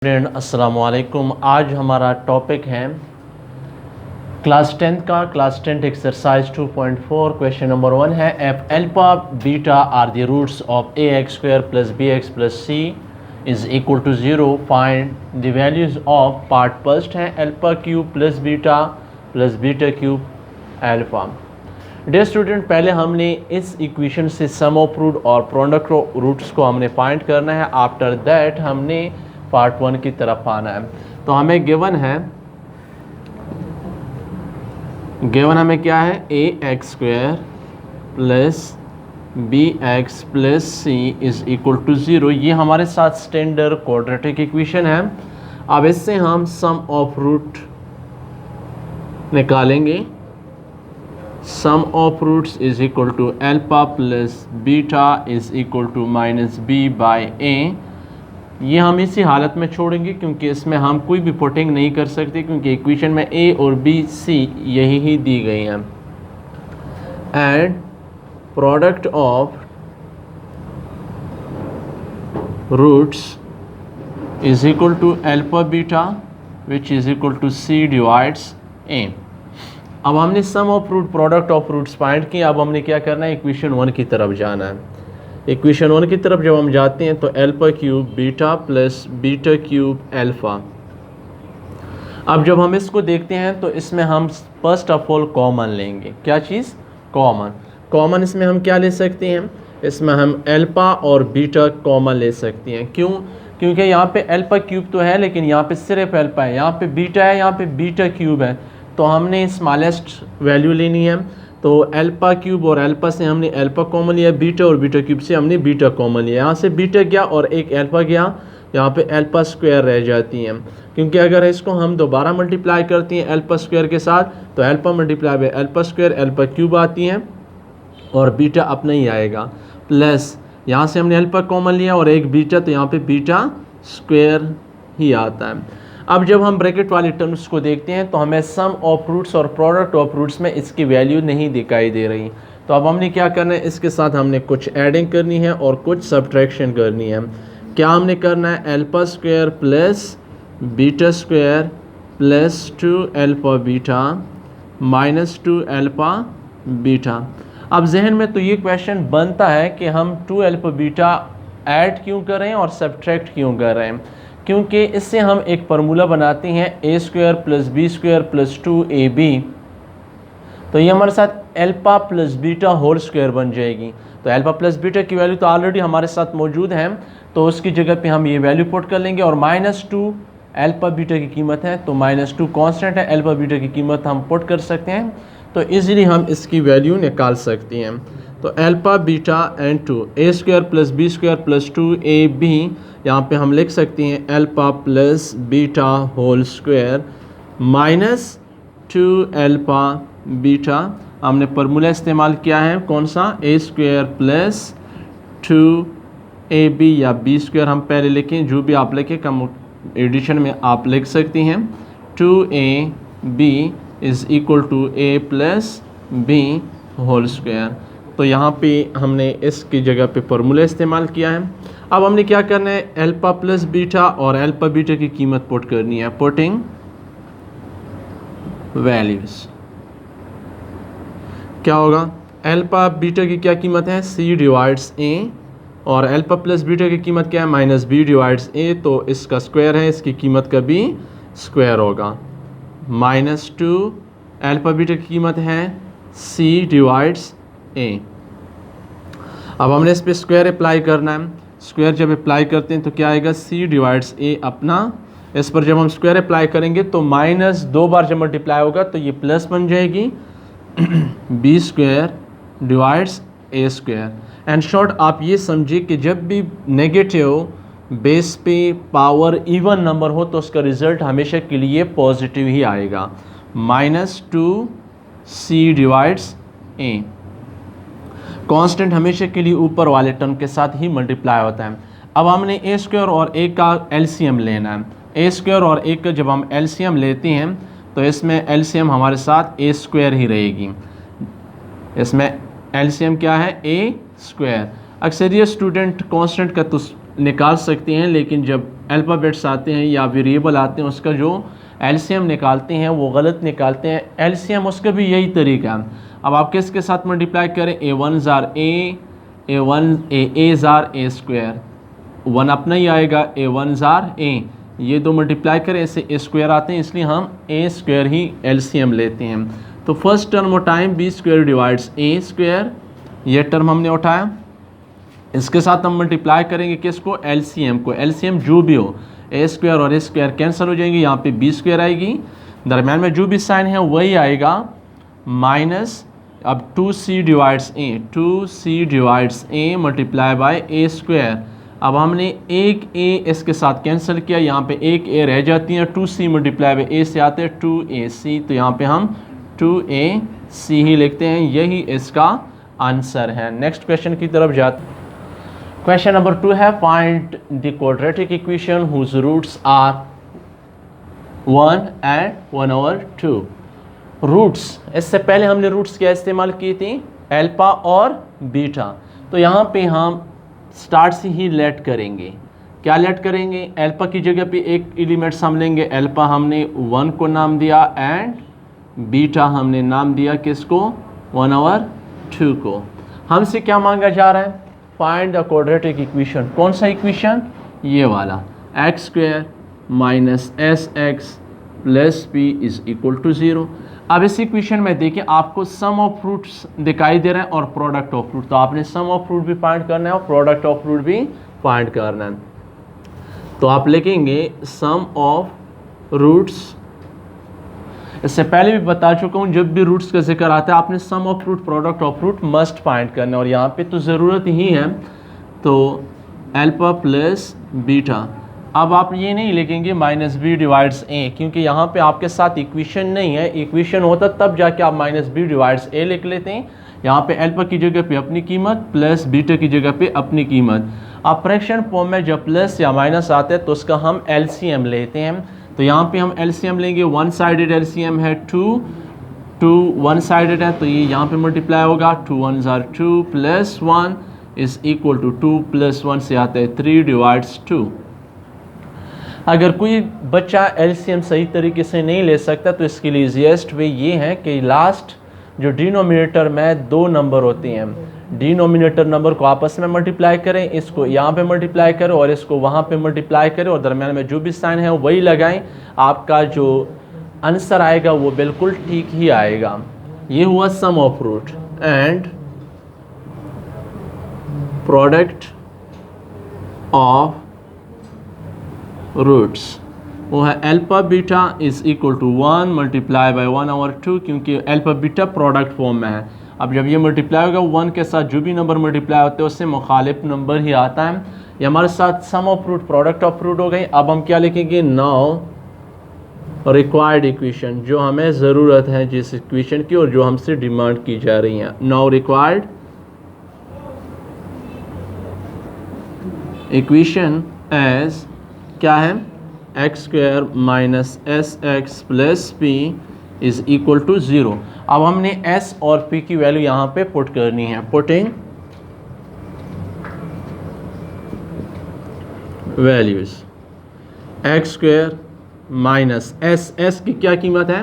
Friend अस्सलाम वालेकुम। आज हमारा टॉपिक है क्लास 10 का क्लास 10 एक्सरसाइज 2.4। क्वेश्चन नंबर 1 है if alpha beta are the roots of a x square plus b x plus c is equal to 0, find the values of part first है alpha cube plus beta cube alpha. Dear student, पहले हमने इस equation से sum of root और product roots को हमने find करना है। आफ्टर दैट हमने पार्ट 1 की तरफ आना है। तो हमें गिवन हमें क्या है, a x square plus b x plus c is equal to 0। ये हमारे साथ स्टैंडर्ड क्वाड्रेटिक इक्वेशन है। अब इससे हम सम ऑफ रूट निकालेंगे। Sum of roots is equal to alpha plus beta is equal to minus b by a. ये हम इसी हालत में छोड़ेंगे क्योंकि इसमें हम कोई भी पुटिंग नहीं कर सकते, क्योंकि इक्वेशन में ए और बी सी यही ही दी गई हैं। And product of roots is equal to alpha beta which is equal to c divides a. अब हमने sum of root product of roots find किया। अब हमने क्या करना है, इक्वेशन 1 की तरफ जाना है। इक्वेशन 1 की तरफ जब हम जाते हैं तो alpha cube beta plus beta cube alpha. अब जब हम इसको देखते हैं तो इसमें हम फर्स्ट ऑफ ऑल कॉमन लेंगे। क्या चीज़? कॉमन इसमें हम क्या ले सकते हैं, इसमें हम एल्फा और बीटा कॉमन ले सकते हैं। क्यों? क्योंकि यहाँ पे एल्फा क्यूब तो है लेकिन यहाँ पे सिर्फ एल्फा है, यहाँ पे बीटा है, यहाँ पे बीटा क्यूब है। तो हमने स्मॉलेस्ट वैल्यू लेनी है। तो एल्फा क्यूब और एल्फा से हमने एल्फा कॉमन लिया, बीटा और बीटा क्यूब से हमने बीटा कॉमन लिया। यहाँ से बीटा गया और एक एल्फा गया, यहाँ पे एल्फा स्क्वायर रह जाती हैं। क्योंकि अगर इसको हम दोबारा मल्टीप्लाई करते हैं एल्फा स्क्वायर के साथ तो alpha multiply by alpha square alpha cube आती हैं और बीटा अपना ही आएगा। प्लस यहाँ से हमने एल्फा कॉमन लिया और एक बीटा, तो यहाँ पे बीटा स्क्वायर ही आता है। अब जब हम ब्रैकेट वाले टर्म्स को देखते हैं तो हमें सम ऑफ रूट्स और प्रोडक्ट ऑफ रूट्स में इसकी वैल्यू नहीं दिखाई दे रही। तो अब हमने क्या करना है, इसके साथ हमने कुछ एडिंग करनी है और कुछ सब्ट्रैक्शन करनी है। क्या हमने करना है, alpha square plus beta square plus 2 alpha beta minus 2 alpha beta. अब जहन में तो ये क्वेश्चन बनता है कि हम 2 एल्फा बीटा ऐड क्यों कर रहे हैं और सब्ट्रैक्ट क्यों कर रहे हैं। क्योंकि इससे हम एक फार्मूला बनाते हैं a square plus b square plus 2ab। तो ये हमारे साथ alpha plus beta whole square बन जाएगी। तो एल्फा प्लस बीटा की वैल्यू तो ऑलरेडी हमारे साथ मौजूद है, तो उसकी जगह पे हम ये वैल्यू पुट कर लेंगे। और -2 एल्फा बीटा की कीमत है, तो -2 कांस्टेंट है, एल्फा बीटा की कीमत हम पुट कर सकते हैं। तो इजीली हम इसकी वैल्यू निकाल सकते हैं। तो alpha beta and 2 a square plus b square plus 2ab, यहाँ पे हम लिख सकते हैं alpha plus beta whole square minus 2 alpha beta. हमने फार्मूला इस्तेमाल किया है कौन सा, ए स्क्वायर प्लस 2ab या बी स्क्वायर हम पहले लिखें, जो भी आप लिखें कम एडिशन में आप लिख सकती हैं। 2ab is equal to a plus b whole square. तो यहाँ पे हमने इसकी जगह पे फार्मूला इस्तेमाल किया है। अब हमने क्या करना है, एल्फा प्लस बीटा और एल्फा बीटा की कीमत पुट करनी है। पुटिंग वैल्यूज क्या होगा, एल्फा बीटा की क्या कीमत है, सी डिवाइड्स ए, और एल्फा प्लस बीटा की कीमत क्या है, माइनस बी डिवाइड्स ए। तो इसका स्क्वायर है, इसकी कीमत का भी स्क्वायर होगा। -2 एल्फा बीटा की कीमत है सी डिवाइड्स ए। अब हमने इस पर स्क्वायर अप्लाई करना है। स्क्वायर जब अप्लाई करते हैं तो क्या आएगा, सी डिवाइड्स ए अपना। इस पर जब हम स्क्वायर अप्लाई करेंगे तो -2 बार जब मल्टीप्लाई होगा तो ये प्लस बन जाएगी b square divides a square. And short आप ये समझिए कि जब भी नेगेटिव बेस पे पावर इवन नंबर हो तो उसका रिजल्ट हमेशा के लिए पॉजिटिव ही आएगा। -2 सी डिवाइड्स ए। कांस्टेंट हमेशा के लिए ऊपर वाले टर्म के साथ ही मल्टीप्लाई होता है। अब हमने ए स्क्वायर और ए का एलसीएम लेना है। ए स्क्वायर और ए का जब हम एलसीएम लेते हैं तो इसमें एलसीएम हमारे साथ ए स्क्वायर ही रहेगी। इसमें एलसीएम क्या है, ए स्क्वायर। अक्सर ये स्टूडेंट कांस्टेंट का तो निकाल सकते हैं, लेकिन जब अल्फ़ाबेट्स आते हैं या वेरिएबल आते हैं उसका जो एलसीएम निकालते हैं वो गलत निकालते हैं। एलसीएम उसका भी यही तरीका है। अब आप किसके साथ मल्टीप्लाई करें, ए वन ज़ार ए ज़ार ए स्क्वायर, वन अपना ही आएगा, ए वन ज़ार ए, ये दो मल्टीप्लाई करें इससे ए स्क्वायर आते हैं, इसलिए हम ए स्क्वायर ही एलसीएम लेते हैं। तो फर्स्ट टर्म उठाएं B square divides a square, ये टर्म हमने उठाया, इसके साथ हम मल्टीप्लाई करेंगे किसको, एलसीएम को। एलसीएम जो भी हो, ए स्क्वायर और ए स्क्वायर कैंसिल हो जाएंगे, यहाँ पे बी स्क्वायर आएगी, दरम्यान में जो भी साइन है वही आएगा, माइनस अब 2c divides A multiply by A square. अब हमने एक ए इसके साथ कैंसिल किया, यहाँ पे एक ए रह जाती है, 2c मल्टीप्लाई बाय ए से आते हैं 2ac, तो यहाँ पे हम 2ac ही लिखते हैं, यही इसका आंसर है। नेक्स्ट क्वेश्चन की तरफ जाते हैं। क्वेश्चन नंबर 2 है, find the quadratic equation whose roots are 1 and 1/2। Roots, इससे पहले हमने रूट्स क्या इस्तेमाल की थी, अल्फा और बीटा। तो यहाँ पे हम स्टार्ट से ही लेट करेंगे, क्या लेट करेंगे, अल्फा की जगह पे एक एलिमेंट्स हम लेंगे, अल्फा हमने 1 को नाम दिया एंड बीटा हमने नाम दिया किसको, 1/2 को। हमसे क्या मांगा जा रहा है, फाइंड द क्वाड्रेटिक इक्वेशन। कौन सा इक्वेशन, ये वाला, x square minus s x plus p is equal to 0। अब इस इक्वेशन में देखिए आपको सम ऑफ फ्रूट्स दिखाई दे रहा है और प्रोडक्ट ऑफ फ्रूट, तो आपने सम ऑफ फ्रूट भी फाइंड करना है और प्रोडक्ट ऑफ फ्रूट भी फाइंड करना है। तो आप लिखेंगे सम ऑफ रूट्स, इससे पहले भी बता चुका हूँ जब भी रूट्स का जिक्र आता है आपने sum of root product of root must find करना है, और यहाँ पे तो ज़रूरत ही है, तो अल्फा प्लस बीटा। अब आप ये नहीं लिखेंगे माइनस बी डिवाइड्स ए, क्योंकि यहाँ पे आपके साथ इक्वेशन नहीं है, इक्वेशन होता तब जाके आप माइनस बी डिवाइड्स ए लिख लेते हैं। यहाँ पे अल्फा की जगह पे अपनी कीमत प्लस बीटा की जगह पे अपनी कीमत। अब फ्रैक्शन फॉर्म में जब प्लस या माइनस आते हैं तो उसका हम एलसीएम लेते हैं, तो यहाँ पे हम एलसीएम लेंगे, वन साइडेड एलसीएम है 2 वन साइडेड है, तो ये यहाँ पे मल्टीप्लाई होगा, 2 1 ज़ार 2 plus 1 is equal to 2 plus 1 से आता है 3 डिवाइड्स 2। अगर कोई बच्चा एलसीएम सही तरीके से नहीं ले सकता तो इसके लिए ईजीएस्ट वे ये है कि लास्ट जो डिनोमिनेटर में 2 नंबर होते हैं, डिनोमिनेटर नंबर को आपस में मल्टीप्लाई करें, इसको यहाँ पे मल्टीप्लाई करें और इसको वहाँ पे मल्टीप्लाई करें और दरम्यान में जो भी साइन है वही लगाएं, आपका जो आंसर आएगा वो बिल्कुल ठीक ही आएगा। ये हुआ sum of root and product of roots वो है alpha beta is equal to 1 multiply by 1/2, क्योंकि अल्फा बीटा प्रोडक्ट फॉर्म में है। अब जब ये मल्टीप्लाई होगा 1 के साथ जो भी नंबर मल्टीप्लाई होते हैं उससे मुखालिफ नंबर ही आता है। ये हमारे साथ sum of root product of root हो गई। अब हम क्या लिखेंगे, नाउ रिक्वायर्ड इक्वेशन, जो हमें ज़रूरत है जिस इक्वेशन की और जो हमसे डिमांड की जा रही है। नाउ रिक्वायर्ड इक्वेशन एज क्या है, x square minus s x plus p is equal to 0। अब हमने एस और पी की वैल्यू यहाँ पे पुट करनी है, putting values, x square minus s की क्या कीमत है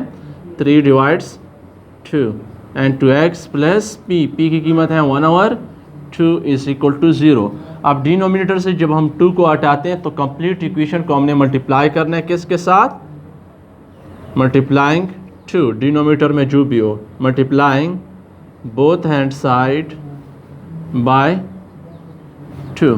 3 divides 2 and 2x plus P की कीमत है 1/2 इज इक्वल टू 0। अब डिनोमिनेटर से जब हम 2 को हटाते हैं तो कंप्लीट इक्वेशन को हमने मल्टीप्लाई करना है किसके साथ, मल्टीप्लाइंग 2, डिनोमिनेटर में जो भी हो, multiplying both hand side by 2।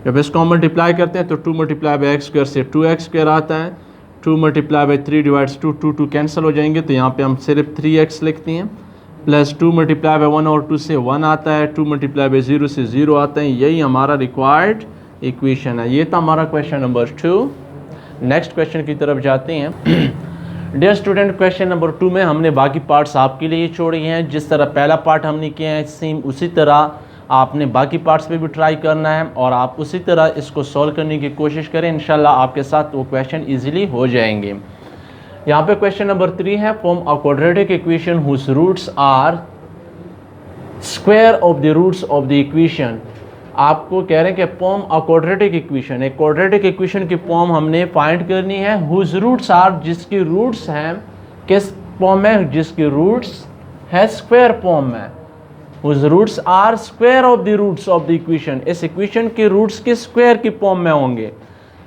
जब इसको हम मल्टीप्लाई करते हैं तो 2 मल्टीप्लाई बाय एक्स स्क्वायर से 2x स्क्वायर आता है, 2 मल्टीप्लाई बाय 3 डिवाइड्स 2 कैंसिल हो जाएंगे, तो यहाँ पे हम सिर्फ 3x लिखते हैं, प्लस 2 मल्टीप्लाई बाय 1/2 से 1 आता है, 2 मल्टीप्लाई बाय 0 से 0 आता है। यही हमारा रिक्वायर्ड इक्वेशन है। ये था हमारा क्वेश्चन नंबर 2। नेक्स्ट क्वेश्चन की तरफ जाते हैं। डियर स्टूडेंट, क्वेश्चन नंबर 2 में हमने बाकी पार्ट्स आपके लिए छोड़े हैं। जिस तरह पहला पार्ट हमने किया है सेम उसी तरह आपने बाकी पार्ट्स पे भी ट्राई करना है और आप उसी तरह इसको सॉल्व करने की कोशिश करें, इंशाल्लाह आपके साथ वो क्वेश्चन ईजिली हो जाएंगे। यहाँ पे क्वेश्चन नंबर 3 है, form a quadratic equation whose roots are square of the roots of the equation. आपको कह रहे हैं कि फॉर्म अ क्वाड्रेटिक इक्वेशन, एक क्वाड्रेटिक इक्वेशन की फॉर्म हमने फाइंड करनी है हुज रूट्स आर, जिसकी रूट्स हैं किस फॉर्म में, जिसकी रूट्स है स्क्वायर फॉर्म में, whose roots are square of the roots of the equation, इस इक्वेशन के रूट्स के स्क्वायर की फॉर्म में होंगे।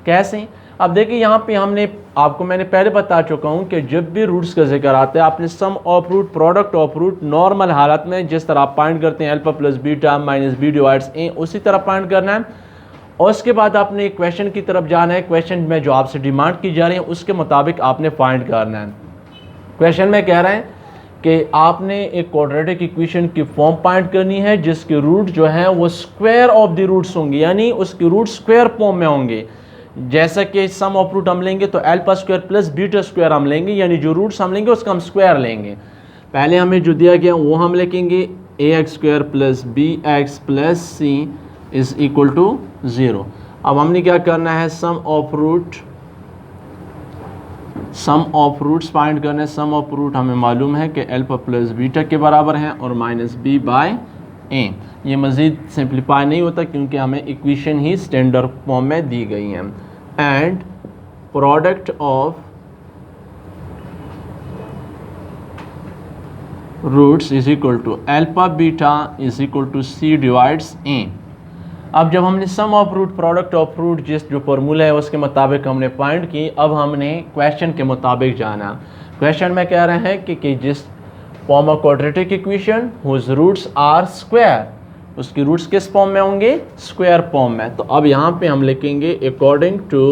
कैसे? अब देखिए यहाँ पे हमने आपको मैंने पहले बता चुका हूँ कि जब भी रूट्स का जिक्र आता है आपने sum of root, product of root normal हालत में जिस तरह आप फाइंड करते हैं alpha plus beta minus b divides a, उसी तरह फाइंड करना है। और उसके बाद आपने क्वेश्चन की तरफ जाना है, क्वेश्चन में जो आपसे डिमांड की जा रही है उसके मुताबिक आपने फाइंड करना है। क्वेश्चन में कह रहे हैं कि आपने एक क्वाड्रेटिक इक्वेशन की फॉर्म फाइंड करनी है जिसके रूट जो है वो स्क्वायर ऑफ द रूट्स होंगे, यानी उसके रूट स्क्वायर फॉर्म में होंगे। जैसा कि सम ऑफ रूट हम लेंगे तो alpha square plus beta square हम लेंगे, यानी जो रूट्स हम लेंगे उसका हम स्क्वायर लेंगे। पहले हमें जो दिया गया वो हम लिखेंगे a x square plus b x plus c is equal to 0। अब हमने क्या करना है, सम ऑफ रूट्स फाइंड करना है। सम ऑफ रूट हमें मालूम है कि अल्फा प्लस बीटा के बराबर है और माइनस बी बाय ए। ये मज़ीद सिंप्लीफाई नहीं होता क्योंकि हमें इक्वेशन ही स्टैंडर्ड फॉर्म में दी गई हैं। And product of roots is equal to alpha beta is equal to c divides a. अब जब हमने sum of root, product of root जिस जो फॉर्मूला है उसके मुताबिक हमने फाइंड की, अब हमने क्वेश्चन के मुताबिक जाना। क्वेश्चन में कह रहे हैं कि जिस form of quadratic equation whose roots are square, उसकी रूट्स किस फॉर्म में होंगे, स्क्वायर फॉर्म में। तो अब यहाँ पे हम लिखेंगे अकॉर्डिंग टू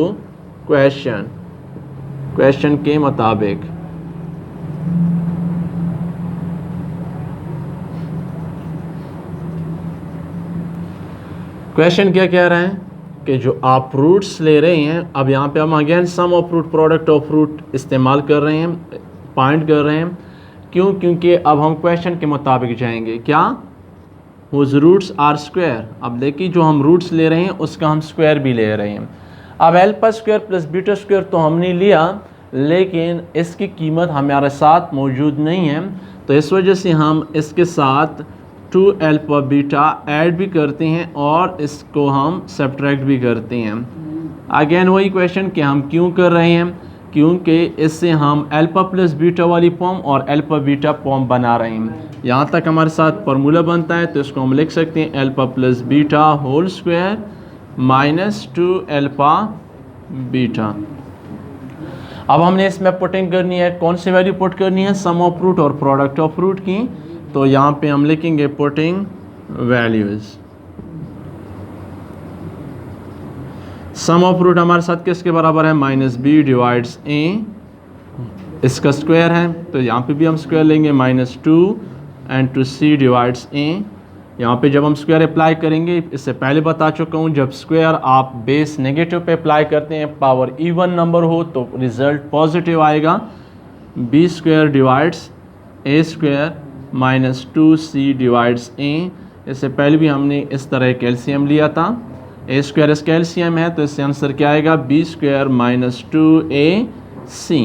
क्वेश्चन, क्वेश्चन के मुताबिक। क्वेश्चन क्या कह रहे हैं कि जो आप रूट्स ले रहे हैं, अब यहाँ पे हम again sum of root, product of root इस्तेमाल कर रहे हैं, फाइंड कर रहे हैं। क्यों? क्योंकि अब हम क्वेश्चन के मुताबिक जाएंगे। क्या? Whose roots are square. अब देखिए जो हम रूट्स ले रहे हैं उसका हम स्क्वायर भी ले रहे हैं। अब alpha square plus beta square तो हमने लिया, लेकिन इसकी कीमत हमारे साथ मौजूद नहीं है, तो इस वजह से हम इसके साथ 2 अल्फा बीटा ऐड भी करते हैं और इसको हम सब्ट्रैक्ट भी करते हैं। अगेन वही क्वेश्चन कि हम क्यों कर रहे हैं, क्योंकि इससे हम अल्फा प्लस बीटा वाली फॉर्म और अल्फा बीटा फॉर्म बना रहे हैं। यहाँ तक हमारे साथ फार्मूला बनता है, तो इसको हम लिख सकते हैं alpha plus beta whole square minus 2 alpha beta. अब हमने इसमें पुटिंग करनी है, कौन सी वैल्यू पुट करनी है, सम ऑफ रूट और प्रोडक्ट ऑफ रूट की। तो यहाँ पे हम लिखेंगे putting values. Sum of root हमारे साथ किसके बराबर है, माइनस बी डिवाइड्स ए, इसका स्क्वायर है, तो यहाँ पे भी हम स्क्वायर लेंगे minus 2 and two c divides a. यहाँ पे जब हम स्क्वायर अप्लाई करेंगे, इससे पहले बता चुका हूँ, जब स्क्वायर आप बेस नेगेटिव पे अप्लाई करते हैं, पावर इवन नंबर हो तो रिजल्ट पॉजिटिव आएगा। B square divides a square minus 2c divides ए। इससे पहले भी हमने इस तरह एक एलसीएम लिया था, ए स्क्वायर इसका एलसीएम है, तो इससे आंसर क्या आएगा, बी स्क्वायर माइनस 2ac।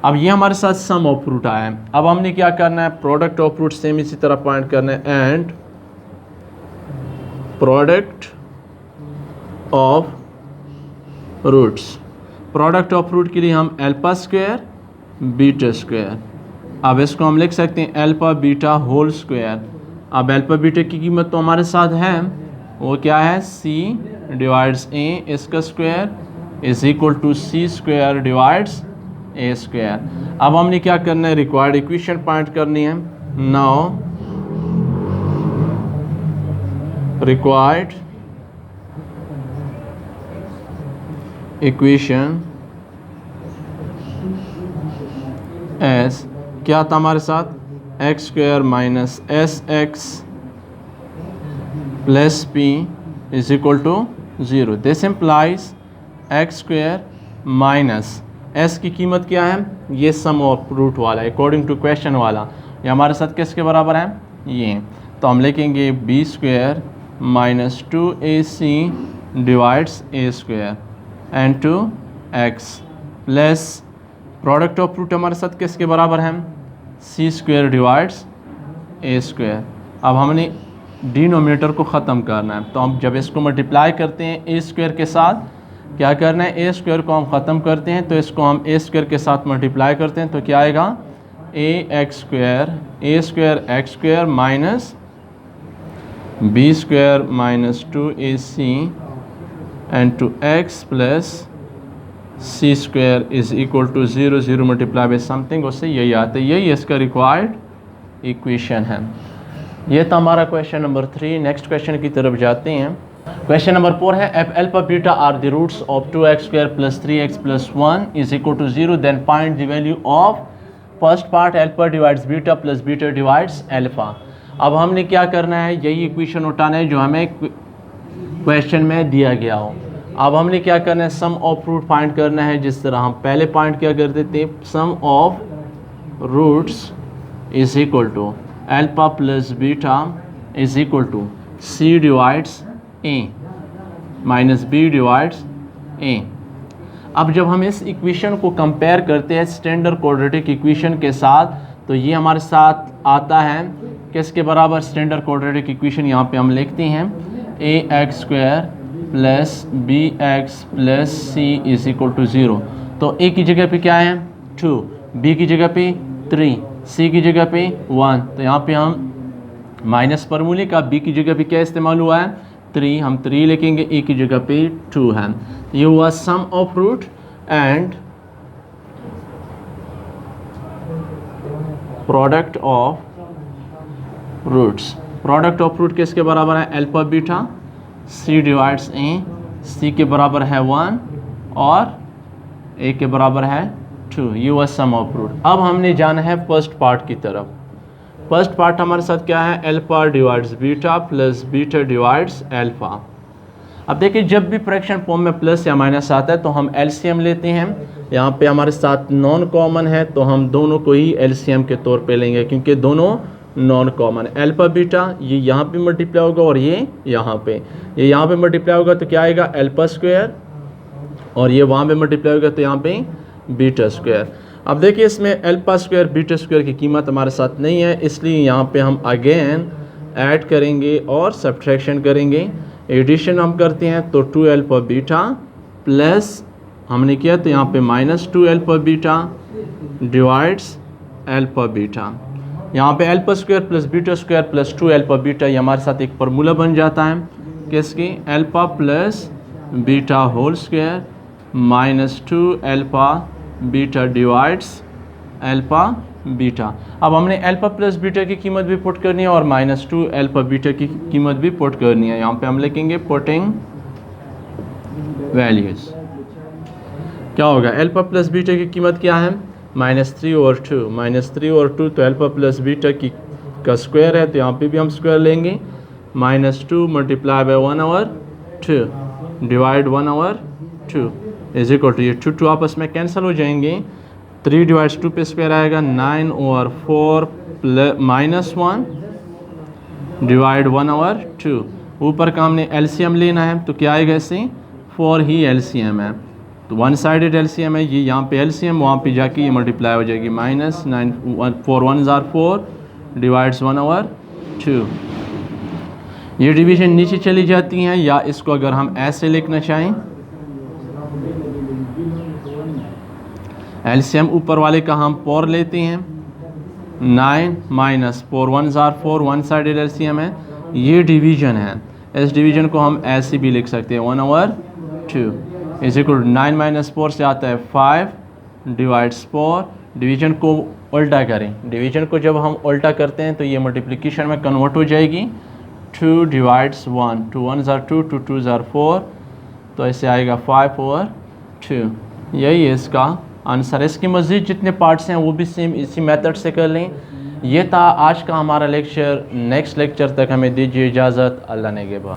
अब ये हमारे साथ सम ऑफ रूट आया है। अब हमने क्या करना है, प्रोडक्ट ऑफ रूट सेम इसी तरह पॉइंट करना है। And product of roots, product of root के लिए हम अल्फा स्क्वायर बीटा स्क्वायर, अब इसको हम लिख सकते हैं अल्फा बीटा होल स्क्वायर। अब अल्फा बीटा की कीमत तो हमारे साथ है, वो क्या है, सी डिवाइड्स ए, इसका square is equal to c square divides a square. अब हमने क्या करना है, रिक्वायर्ड इक्वेशन फाइंड करनी है। नाउ रिक्वायर्ड इक्वेशन एस क्या था हमारे साथ, x square minus s x plus p is equal to 0। This implies x square minus s की कीमत क्या है, ये सम ऑफ रूट वाला, अकॉर्डिंग टू क्वेश्चन वाला, ये हमारे साथ किसके बराबर है, ये। तो हम लिखेंगे b square minus 2ac divides a square and two x plus product of root हमारे साथ किसके बराबर है, c square divides a square. अब हमने डिनोमिनेटर को ख़त्म करना है। तो हम जब इसको मल्टीप्लाई करते हैं ए स्क्वायर के साथ, क्या करना है, ए स्क्वायर को हम ख़त्म करते हैं तो इसको हम ए स्क्वायर के साथ मल्टीप्लाई करते हैं तो क्या आएगा, a square x square minus b square minus 2ac and 2x plus c square is equal to 0 0 multiply by something, उससे यही आता है, यही इसका रिक्वायर्ड इक्वेशन है। ये था हमारा क्वेश्चन नंबर 3। नेक्स्ट क्वेश्चन की तरफ जाते हैं। क्वेश्चन नंबर 4 है, if alpha beta are the roots of 2x square plus 3x plus 1 is equal to 0, then find the value of first part alpha divides beta plus beta divides alpha. अब हमने क्या करना है, यही equation उठाना है जो हमें क्वेश्चन में दिया गया हो। अब हमने क्या करना है, सम ऑफ रूट फाइंड करना है, जिस तरह हम पहले पॉइंट क्या करते थे, sum of roots is equal to alpha plus beta is equal to c divides a minus b divides a. अब जब हम इस इक्वेशन को कंपेयर करते हैं स्टैंडर्ड क्वाड्रेटिक इक्वेशन के साथ, तो ये हमारे साथ आता है किसके बराबर, स्टैंडर्ड क्वाड्रेटिक इक्वेशन यहाँ पे हम लिखते हैं a x square plus b x plus c is equal to 0। तो ए की जगह पे क्या है 2, बी की जगह पे 3, सी की जगह पे 1। तो यहाँ पे हम माइनस फॉर्मूले का बी की जगह पे क्या इस्तेमाल हुआ है 3, हम 3 लिखेंगे, ए की जगह पे 2 है। ये हुआ sum of root and product of roots. Product of root किसके बराबर है, alpha beta C divides A, C के बराबर है 1 और ए के बराबर है 2। ये हुआ सम ऑफ रूट। अब हमने जाना है फर्स्ट पार्ट की तरफ। फर्स्ट पार्ट हमारे साथ क्या है, alpha divides beta plus beta divides alpha. अब देखिए जब भी फ्रैक्शन फॉर्म में प्लस या माइनस आता है तो हम एलसीएम लेते हैं। यहाँ पे हमारे साथ नॉन कॉमन है तो हम दोनों को ही एलसीएम के तौर पे लेंगे, क्योंकि दोनों नॉन कॉमन। अल्फा बीटा ये यहाँ पे मल्टीप्लाई होगा और ये यहाँ पे मल्टीप्लाई होगा तो क्या आएगा अल्फा स्क्वायर, और ये वहाँ पे मल्टीप्लाई होगा तो यहाँ पे बीटा स्क्वायर। अब देखिए इसमें अल्फा स्क्वायर बीटा स्क्वायर की कीमत हमारे साथ नहीं है, इसलिए यहाँ पे हम अगेन ऐड करेंगे और सब्ट्रैक्शन करेंगे। एडिशन हम करते हैं तो 2 अल्फा बीटा प्लस हमने किया तो यहाँ पे minus 2 alpha beta divides alpha beta. यहाँ पे alpha square plus beta square plus 2 alpha beta, ये हमारे साथ एक फार्मूला बन जाता है किसकी, alpha plus beta whole square minus 2 alpha beta divides alpha beta. अब हमने अल्फा प्लस बीटा की कीमत भी पुट करनी है और माइनस 2 अल्फा बीटा की कीमत भी पुट करनी है। यहाँ पे हम लिखेंगे पुटिंग वैल्यूज़। क्या होगा, अल्फा प्लस बीटा की कीमत क्या है -3 और 2, -3 और 2 तो अल्फा प्लस बीटा की का स्क्वायर है तो यहाँ पे भी हम स्क्वायर लेंगे। -2 multiply by 1/2 divide 1/2 is equal to, ये 2 आपस में कैंसिल हो जाएंगे, 3 डिवाइड्स 2 पे स्क्वायर आएगा 9/4 प्लस -1 डिवाइड 1/2। ऊपर का हमने एलसीएम लेना है तो क्या आएगा, इससे 4 ही एलसीएम है तो वन साइडेड एलसीएम है, ये यहाँ पे एलसीएम वहाँ पे जाके ये मल्टीप्लाई हो जाएगी -9 4 1 4 डिवाइड्स 1/2। ये डिवीजन नीचे चली जाती हैं, या इसको अगर हम ऐसे लिखना चाहें, एलसीएम ऊपर वाले का हम 4 लेते हैं, 9 -4 1 4 वन साइडेड एलसीएम है, ये डिवीजन है। इस डिवीजन को हम ऐसे भी लिख सकते हैं 1/2 इज इक्वल 9 - 4 से आता है 5 डिवाइड्स 4। डिवीजन को उल्टा करें, डिवीजन को जब हम उल्टा करते हैं तो ये मल्टीप्लिकेशन में कन्वर्ट हो जाएगी, 2 डिवाइड्स 1, 2 1 2 2 2 4, तो ऐसे आएगा 5/2। यही है इसका आंसर। इसकी मज़ीद जितने पार्ट्स हैं वो भी सेम इसी मेथड से कर लें। ये था आज का हमारा लेक्चर। नेक्स्ट लेक्चर तक हमें दीजिए इजाज़त। अल्लाह ने के बाद।